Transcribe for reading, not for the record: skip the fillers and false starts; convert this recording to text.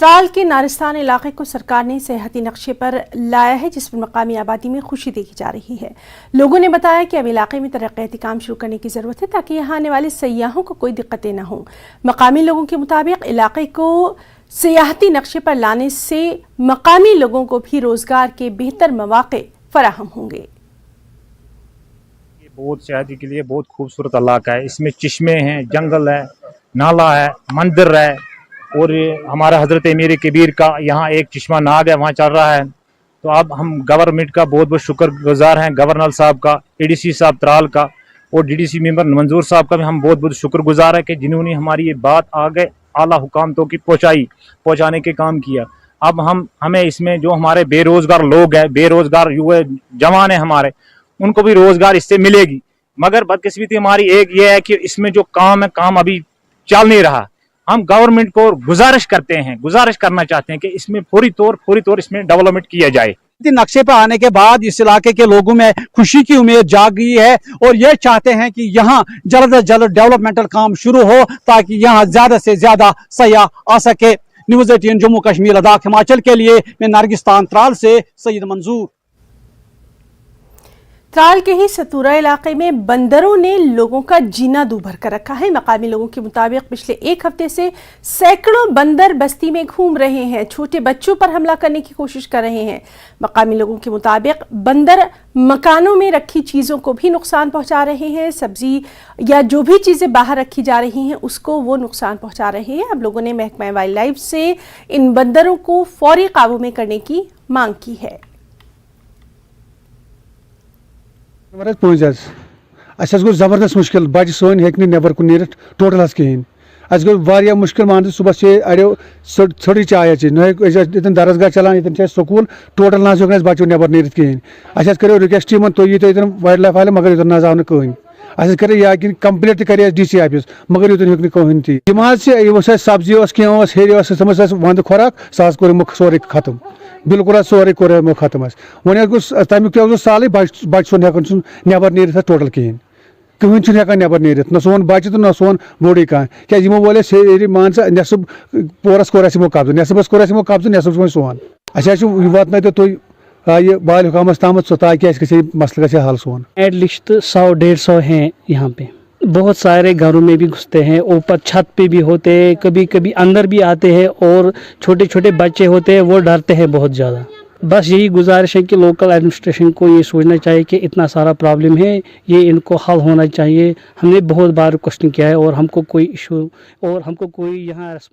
त्राल के नारिस्तान इलाके को सरकार ने सेहती नक्शे पर लाया है, जिस पर मकामी आबादी में खुशी देखी जा रही है। लोगों ने बताया कि अब इलाके में तरक्याती काम शुरू करने की ज़रूरत है ताकि यहाँ आने वाले सयाहों को कोई दिक्कतें न हों। मकामी लोगों के मुताबिक इलाके को सियाहती नक्शे पर लाने से मकामी लोगों को भी रोज़गार के बेहतर मौक़े फराहम होंगे। बहुत सियाहती के लिए बहुत खूबसूरत इलाका है। इसमें चश्मे हैं, जंगल है, नाला है, मंदिर है और हमारा हज़रत अमीर कबीर का यहाँ एक चश्मा नाग है, वहाँ चल रहा है। तो अब हम गवर्नमेंट का बहुत बहुत शुक्रगुजार हैं, गवर्नर साहब का, एडीसी साहब त्राल का और डीडीसी मेंबर मंजूर साहब का भी हम बहुत बहुत शुक्रगुजार है कि जिन्होंने हमारी ये बात आगे आला हुकामतों की पहुँचाने के काम किया। अब हमें इसमें जो हमारे बेरोजगार लोग हैं, बेरोजगार युवा जवान हैं हमारे, उनको भी रोजगार इससे मिलेगी। मगर बदकिस्मती हमारी एक ये है कि इसमें जो काम है, काम अभी चल नहीं रहा। हम गवर्नमेंट को गुजारिश करना चाहते हैं कि इसमें फौरी तौर इसमें डेवलपमेंट किया जाए। नक्शे पर आने के बाद इस इलाके के लोगों में खुशी की उम्मीद जाग गई है और ये चाहते हैं कि यहाँ जल्द से जल्द डेवलपमेंटल काम शुरू हो ताकि यहाँ ज्यादा से ज्यादा सयाह आ सके। न्यूज़ 18 जम्मू कश्मीर लद्दाख हिमाचल के लिए मैं नारगिस्तान त्राल से सईद मंजूर। त्राल के ही सतूरा इलाके में बंदरों ने लोगों का जीना दूभर कर रखा है। मकामी लोगों के मुताबिक पिछले एक हफ्ते से सैकड़ों बंदर बस्ती में घूम रहे हैं, छोटे बच्चों पर हमला करने की कोशिश कर रहे हैं। मकामी लोगों के मुताबिक बंदर मकानों में रखी चीज़ों को भी नुकसान पहुंचा रहे हैं। सब्जी या जो भी चीज़ें बाहर रखी जा रही हैं उसको वो नुकसान पहुंचा रहे हैं। अब लोगों ने महकमा वाइल्ड लाइफ से इन बंदरों को फौरी काबू में करने की मांग की है। गो जबरदस्त मुश्किल, बच्चे सोन हेक नबर कुन नीर टोटल कहें। गो मुश्किल मान सुबह से अड़ो थोड़ी चाय न दरसगाह चलान ये स्कूल टोटल ना हेन बच्चों नबर नीर कहें। करो रिक्वेस्ट तुम ये वाइल्ड लाइफ वाले मगर यूतन ना कर कहें। करे या कि कंप्लेट कर DC ऑफिस मगर यूतन हेक कहें ती यह सब्जी हेर वंद खुराक सह कोर सोरे खत्म, बिल्कुल सोरे कोर खत्म। वो गोस तमिक साल बच्चे सोन हेन नबर नीर टोटल कहें, कहें हेकान नबर नीर न सोन बच्चे तो न सोन बोड़ी कह क्या वो से मान नसब पोरस कोर कब्ज, नसबस कोर कब्ज, नसब सोन वात तो तुम ये बाल हुकामस ताम ताकि मसल ग हल सोन। एटलीस्ट 100-150 हैं यहाँ पे, बहुत सारे घरों में भी घुसते हैं, ऊपर छत पे भी होते हैं, कभी कभी अंदर भी आते हैं और छोटे छोटे बच्चे होते हैं वो डरते हैं बहुत ज़्यादा। बस यही गुजारिश है कि लोकल एडमिनिस्ट्रेशन को ये सोचना चाहिए कि इतना सारा प्रॉब्लम है, ये इनको हल होना चाहिए। हमने बहुत बार क्वेश्चन किया है और हमको कोई इशू और हमको कोई यहाँ